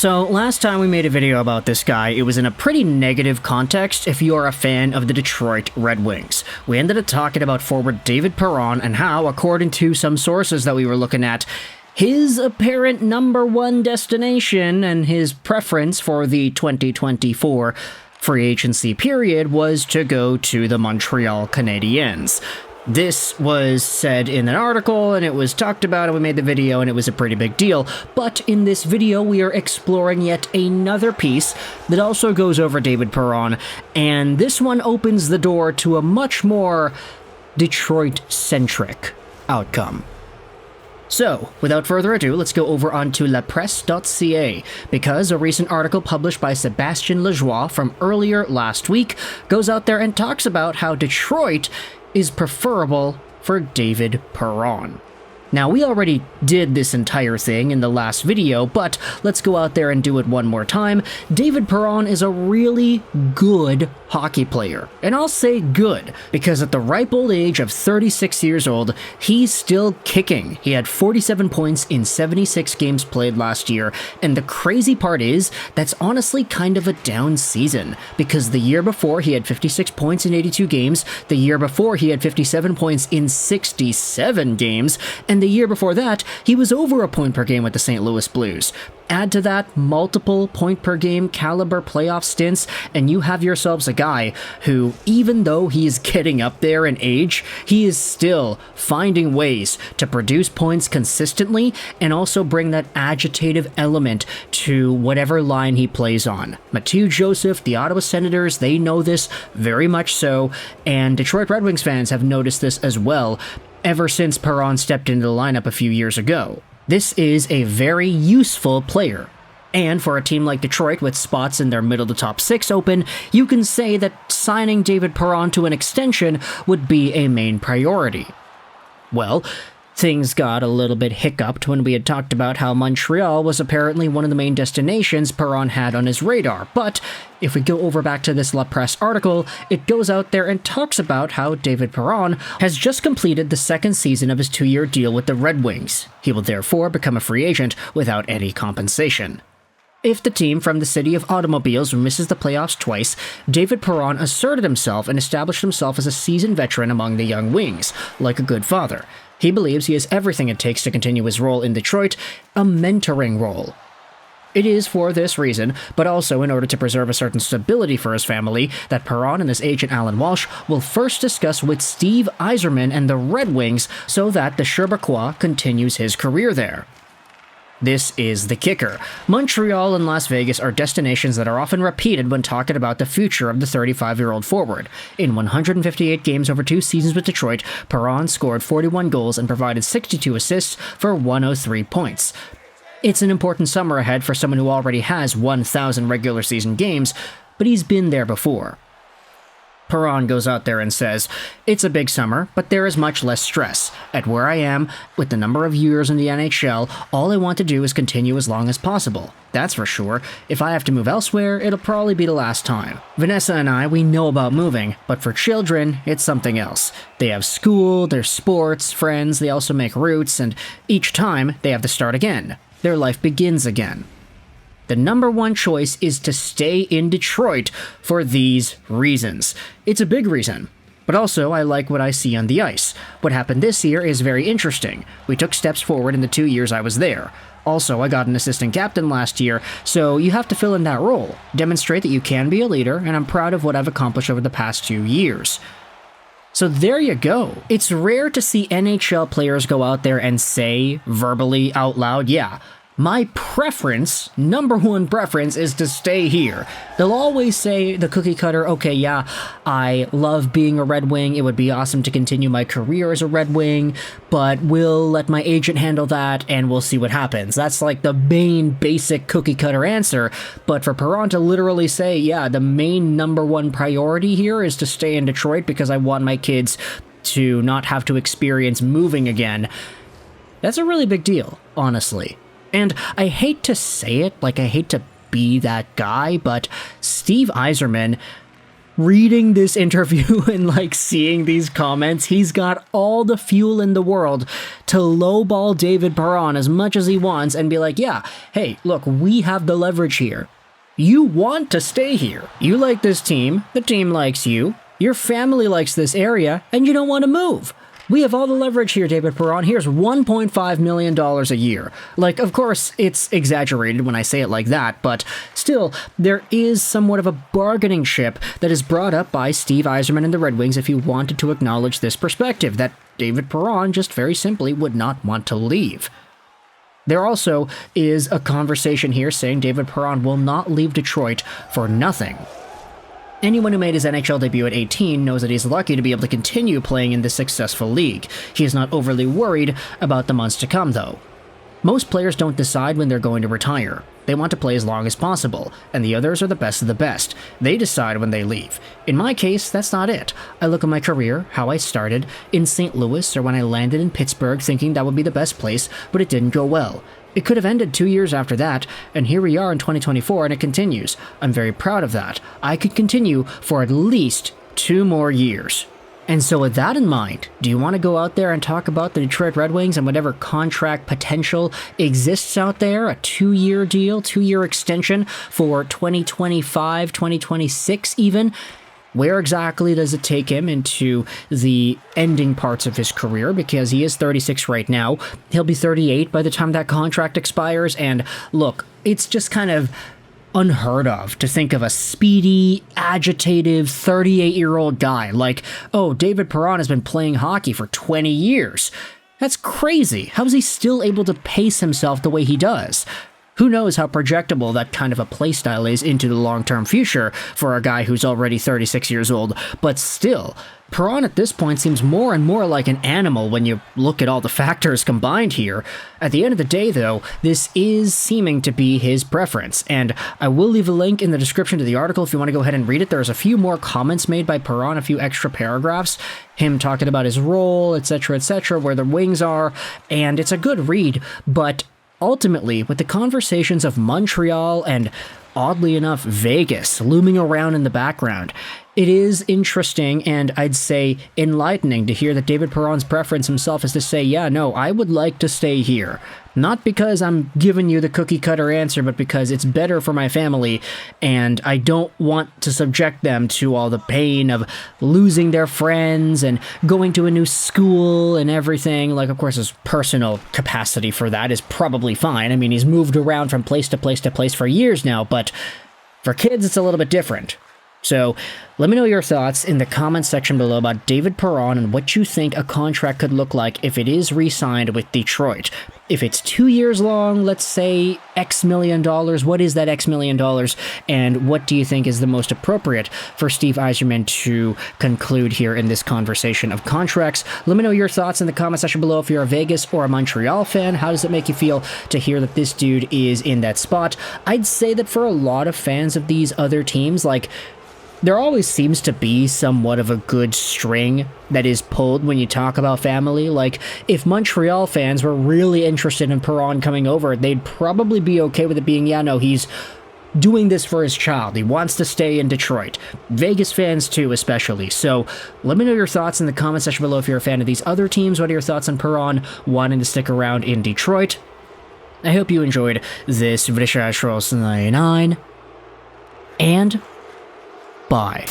So, last time we made a video about this guy, it was in a pretty negative context if you're a fan of the Detroit Red Wings. We ended up talking about forward David Perron and how, according to some sources that we were looking at, his apparent number one destination and his preference for the 2024 free agency period was to go to the Montreal Canadiens. This was said in an article, and it was talked about, and we made the video, and it was a pretty big deal. But in this video, we are exploring yet another piece that also goes over David Perron, and this one opens the door to a much more Detroit-centric outcome. So, without further ado, let's go over onto lapresse.ca, because a recent article published by Sebastien Lajoie from earlier last week goes out there and talks about how Detroit is preferable for David Perron. Now, we already did this entire thing in the last video, but let's go out there and do it one more time. David Perron is a really good hockey player. And I'll say good, because at the ripe old age of 36 years old, he's still kicking. He had 47 points in 76 games played last year, and the crazy part is, that's honestly kind of a down season, because the year before he had 56 points in 82 games, the year before he had 57 points in 67 games, and the year before that, he was over a point per game with the St. Louis Blues. Add to that multiple point-per-game caliber playoff stints, and you have yourselves a guy who, even though he is getting up there in age, he is still finding ways to produce points consistently and also bring that agitative element to whatever line he plays on. Mathieu Joseph, the Ottawa Senators, they know this very much so, and Detroit Red Wings fans have noticed this as well ever since Perron stepped into the lineup a few years ago. This is a very useful player. And for a team like Detroit with spots in their middle to top six open, you can say that signing David Perron to an extension would be a main priority. Well, things got a little bit hiccuped when we had talked about how Montreal was apparently one of the main destinations Perron had on his radar, but if we go over back to this La Presse article, it goes out there and talks about how David Perron has just completed the second season of his 2-year deal with the Red Wings. He will therefore become a free agent without any compensation. If the team from the city of automobiles misses the playoffs twice, David Perron asserted himself and established himself as a seasoned veteran among the young wings, like a good father. He believes he has everything it takes to continue his role in Detroit, a mentoring role. It is for this reason, but also in order to preserve a certain stability for his family, that Perron and his agent Alan Walsh will first discuss with Steve Yzerman and the Red Wings so that the Sherbroois continues his career there. This is the kicker. Montreal and Las Vegas are destinations that are often repeated when talking about the future of the 35-year-old forward. In 158 games over 2 seasons with Detroit, Perron scored 41 goals and provided 62 assists for 103 points. It's an important summer ahead for someone who already has 1,000 regular season games, but he's been there before. Perron goes out there and says, "It's a big summer, but there is much less stress. At where I am, with the number of years in the NHL, all I want to do is continue as long as possible. That's for sure. If I have to move elsewhere, it'll probably be the last time. Vanessa and I, we know about moving, but for children, it's something else. They have school, their sports, friends, they also make routes, and each time, they have to start again. Their life begins again. The number one choice is to stay in Detroit for these reasons. It's a big reason, but also I like what I see on the ice. What happened this year is very interesting. We took steps forward in the 2 years I was there. Also, I got an assistant captain last year, so you have to fill in that role. Demonstrate that you can be a leader, and I'm proud of what I've accomplished over the past 2 years. So there you go. It's rare to see NHL players go out there and say, verbally, out loud, yeah, my preference, number one preference, is to stay here. They'll always say the cookie cutter, okay, yeah, I love being a Red Wing, it would be awesome to continue my career as a Red Wing, but we'll let my agent handle that and we'll see what happens. That's like the main basic cookie cutter answer, but for Perron to literally say, yeah, the main number one priority here is to stay in Detroit because I want my kids to not have to experience moving again, that's a really big deal, honestly. And I hate to say it, like I hate to be that guy, but Steve Yzerman reading this interview and like seeing these comments, he's got all the fuel in the world to lowball David Perron as much as he wants and be like, yeah, hey, look, we have the leverage here. You want to stay here. You like this team. The team likes you. Your family likes this area, and you don't want to move. We have all the leverage here, David Perron. Here's $1.5 million a year. Like, of course, it's exaggerated when I say it like that, but still, there is somewhat of a bargaining chip that is brought up by Steve Yzerman and the Red Wings if you wanted to acknowledge this perspective, that David Perron just very simply would not want to leave. There also is a conversation here saying David Perron will not leave Detroit for nothing. Anyone who made his NHL debut at 18 knows that he's lucky to be able to continue playing in this successful league. He is not overly worried about the months to come, though. Most players don't decide when they're going to retire. They want to play as long as possible, and the others are the best of the best. They decide when they leave. In my case, that's not it. I look at my career, how I started, in St. Louis or when I landed in Pittsburgh thinking that would be the best place, but it didn't go well. It could have ended 2 years after that, and here we are in 2024 and it continues. I'm very proud of that. I could continue for at least 2 more years. And so with that in mind, do you want to go out there and talk about the Detroit Red Wings and whatever contract potential exists out there? A 2-year deal, 2-year extension for 2025, 2026 even? Where exactly does it take him into the ending parts of his career? Because he is 36 right now. He'll be 38 by the time that contract expires. And look, it's just kind of unheard of to think of a speedy, agitative, 38-year-old guy like, oh, David Perron has been playing hockey for 20 years. That's crazy. How is he still able to pace himself the way he does? Who knows how projectable that kind of a playstyle is into the long-term future for a guy who's already 36 years old, but still, Perron at this point seems more and more like an animal when you look at all the factors combined here. At the end of the day, though, this is seeming to be his preference, and I will leave a link in the description to the article if you want to go ahead and read it. There's a few more comments made by Perron, a few extra paragraphs, him talking about his role, etc., where the Wings are, and it's a good read, but ultimately, with the conversations of Montreal and, oddly enough, Vegas looming around in the background, it is interesting and I'd say enlightening to hear that David Perron's preference himself is to say, yeah, no, I would like to stay here. Not because I'm giving you the cookie-cutter answer, but because it's better for my family, and I don't want to subject them to all the pain of losing their friends and going to a new school and everything. Like, of course, his personal capacity for that is probably fine. I mean, he's moved around from place to place for years now, but for kids, it's a little bit different. So, let me know your thoughts in the comments section below about David Perron and what you think a contract could look like if it is re-signed with Detroit. If it's 2 years long, let's say X million dollars, what is that X million dollars, and what do you think is the most appropriate for Steve Yzerman to conclude here in this conversation of contracts? Let me know your thoughts in the comment section below if you're a Vegas or a Montreal fan. How does it make you feel to hear that this dude is in that spot? I'd say that for a lot of fans of these other teams, like, there always seems to be somewhat of a good string that is pulled when you talk about family. Like, if Montreal fans were really interested in Perron coming over, they'd probably be okay with it being, yeah, no, he's doing this for his child. He wants to stay in Detroit. Vegas fans, too, especially. So, let me know your thoughts in the comment section below if you're a fan of these other teams. What are your thoughts on Perron wanting to stick around in Detroit? I hope you enjoyed this Vishashros 99. And bye.